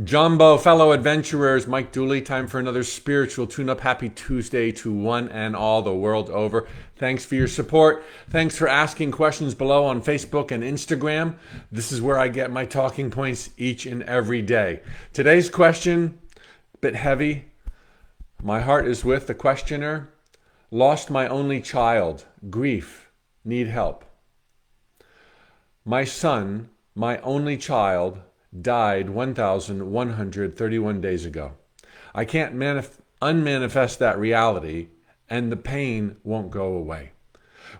Jumbo, fellow adventurers, Mike Dooley, time for another spiritual tune-up. Happy Tuesday to one and all the world over. Thanks for your support. Thanks for asking questions below on Facebook and Instagram. This is where I get my talking points each and every day. Today's question, a bit heavy. My heart is with the questioner. Lost my only child. Grief. Need help. My son, my only child, died 1,131 days ago. I can't unmanifest that reality, and the pain won't go away.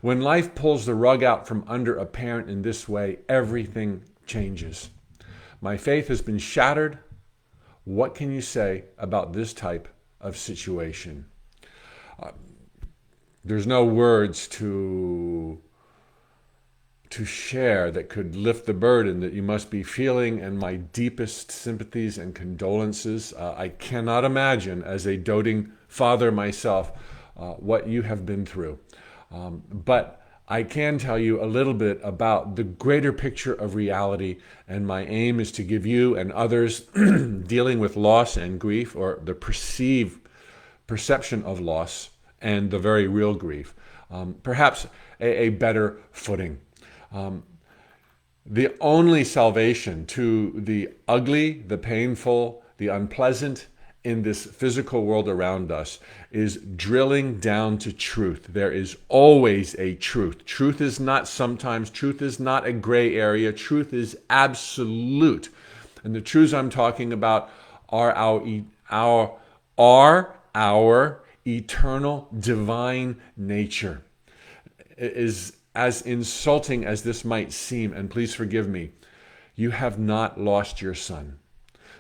When life pulls the rug out from under a parent in this way, everything changes. My faith has been shattered. What can you say about this type of situation? There's no words to share that could lift the burden that you must be feeling, and my deepest sympathies and condolences. I cannot imagine, as a doting father myself, what you have been through. But I can tell you a little bit about the greater picture of reality, and my aim is to give you and others dealing with loss and grief, or the perception of loss and the very real grief, perhaps a better footing. The only salvation to the ugly, the painful, the unpleasant in this physical world around us is drilling down to truth. There is always a truth. Truth is not sometimes. Truth is not a gray area. Truth is absolute. And the truths I'm talking about are our eternal divine nature. It is as insulting as this might seem, and please forgive me, you have not lost your son.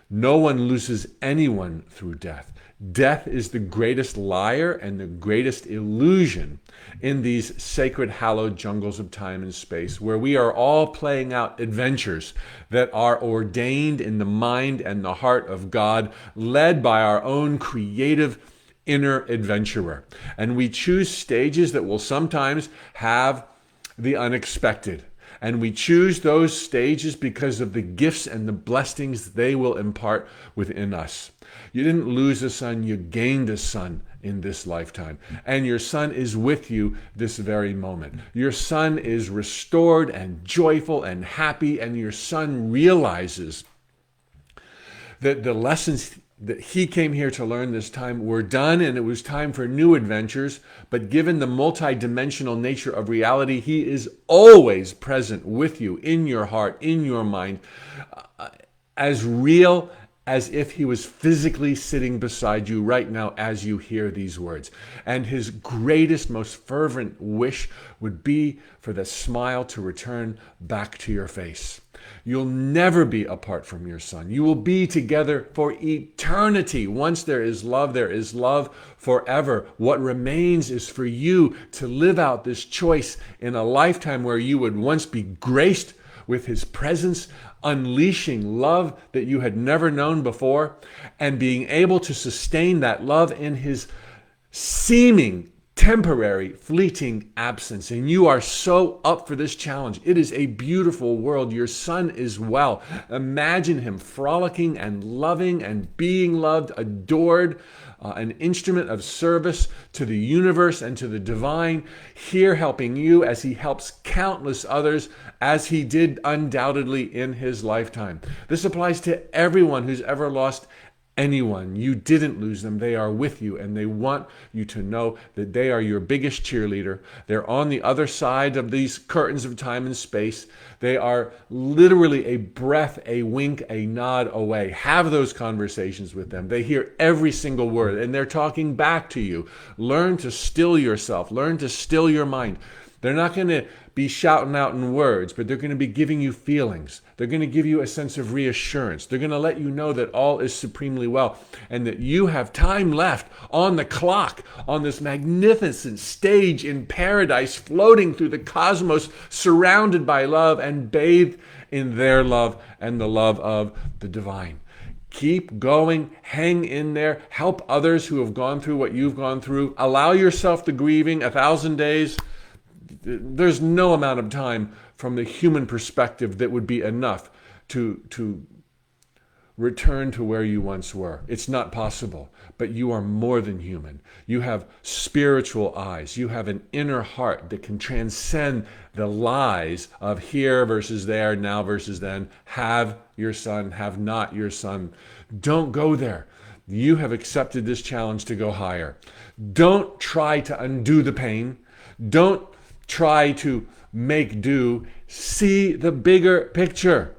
No one loses anyone through death. Death is the greatest liar and the greatest illusion in these sacred, hallowed jungles of time and space, where we are all playing out adventures that are ordained in the mind and the heart of God, led by our own creative inner adventurer. And we choose stages that will sometimes have the unexpected. And we choose those stages because of the gifts and the blessings they will impart within us. You didn't lose a son, you gained a son in this lifetime. And your son is with you this very moment. Your son is restored and joyful and happy, and your son realizes that the lessons that he came here to learn this time were done, and it was time for new adventures. But given the multidimensional nature of reality, he is always present with you in your heart, in your mind, as real as if he was physically sitting beside you right now as you hear these words. And his greatest, most fervent wish would be for the smile to return back to your face. You'll never be apart from your son. You will be together for eternity. Once there is love forever. What remains is for you to live out this choice in a lifetime where you would once be graced with his presence, unleashing love that you had never known before, and being able to sustain that love in his seeming temporary, fleeting absence. And you are so up for this challenge. It is a beautiful world. Your son is well. Imagine him frolicking and loving and being loved, adored, an instrument of service to the universe and to the divine, here helping you as he helps countless others, as he did undoubtedly in his lifetime. This applies to everyone who's ever lost anyone. You didn't lose them. They are with you, and they want you to know that they are your biggest cheerleader. They're on the other side of these curtains of time and space. They are literally a breath, a wink, a nod away. Have those conversations with them. They hear every single word, and they're talking back to you. Learn to still yourself. Learn to still your mind. They're not going to be shouting out in words, but they're going to be giving you feelings. They're going to give you a sense of reassurance. They're going to let you know that all is supremely well, and that you have time left on the clock, on this magnificent stage in paradise, floating through the cosmos, surrounded by love and bathed in their love and the love of the divine. Keep going, hang in there, help others who have gone through what you've gone through. Allow yourself the grieving. 1,000 days. There's no amount of time from the human perspective that would be enough to return to where you once were. It's not possible, but you are more than human. You have spiritual eyes. You have an inner heart that can transcend the lies of here versus there, now versus then, have your son, have not your son. Don't go there. You have accepted this challenge to go higher. Don't try to undo the pain. Don't try to make do. See the bigger picture.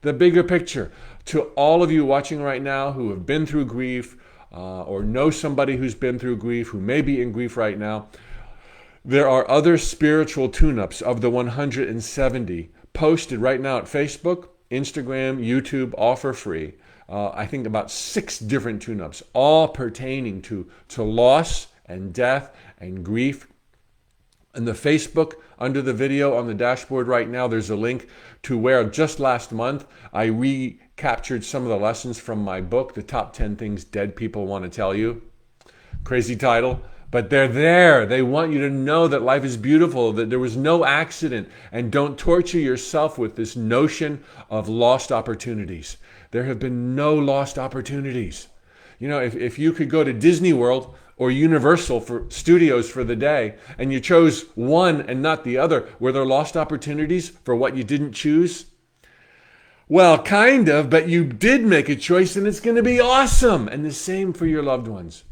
The bigger picture. To all of you watching right now who have been through grief or know somebody who's been through grief, who may be in grief right now, there are other spiritual tune-ups of the 170 posted right now at Facebook, Instagram, YouTube, all for free. I think about 6 different tune-ups, all pertaining to loss and death and grief. In the Facebook, under the video on the dashboard right now, there's a link to where just last month I recaptured some of the lessons from my book, The Top 10 Things Dead People Want to Tell You. Crazy title, but they're there. They want you to know that life is beautiful, that there was no accident, and don't torture yourself with this notion of lost opportunities. There have been no lost opportunities. You know, if you could go to Disney World or Universal for studios for the day, and you chose one and not the other, were there lost opportunities for what you didn't choose? Well, kind of, but you did make a choice, and it's going to be awesome. And the same for your loved ones.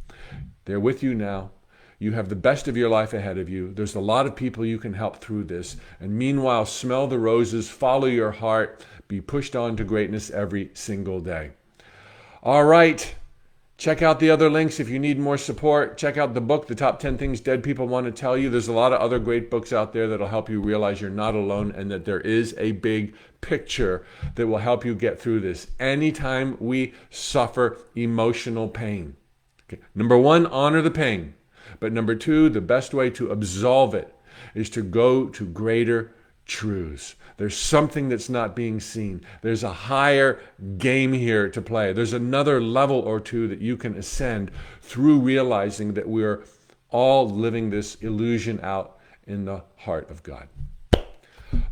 They're with you now. You have the best of your life ahead of you. There's a lot of people you can help through this. And meanwhile, smell the roses, follow your heart, be pushed on to greatness every single day. All right. Check out the other links if you need more support. Check out the book, The Top 10 Things Dead People Want to Tell You. There's a lot of other great books out there that'll help you realize you're not alone and that there is a big picture that will help you get through this anytime we suffer emotional pain. Okay. Number 1, honor the pain. But number 2, the best way to absolve it is to go to greater truths. There's something that's not being seen. There's a higher game here to play. There's another level or two that you can ascend through realizing that we're all living this illusion out in the heart of God.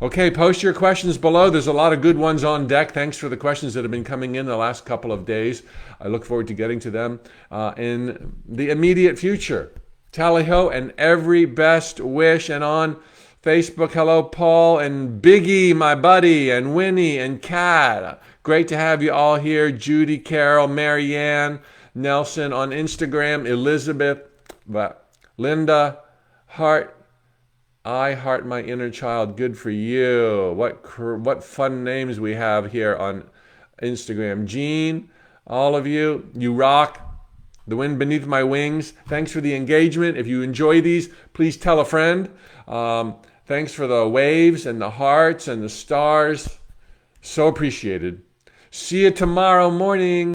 Okay, post your questions below. There's a lot of good ones on deck. Thanks for the questions that have been coming in the last couple of days. I look forward to getting to them in the immediate future. Tally-ho and every best wish. And on Facebook, hello, Paul and Biggie, my buddy, and Winnie and Kat. Great to have you all here. Judy, Carol, Marianne, Nelson on Instagram, Elizabeth, Linda, Heart. I heart my inner child. Good for you. What fun names we have here on Instagram. Jean, all of you, you rock. The wind beneath my wings. Thanks for the engagement. If you enjoy these, please tell a friend. Thanks for the waves and the hearts and the stars. So appreciated. See you tomorrow morning.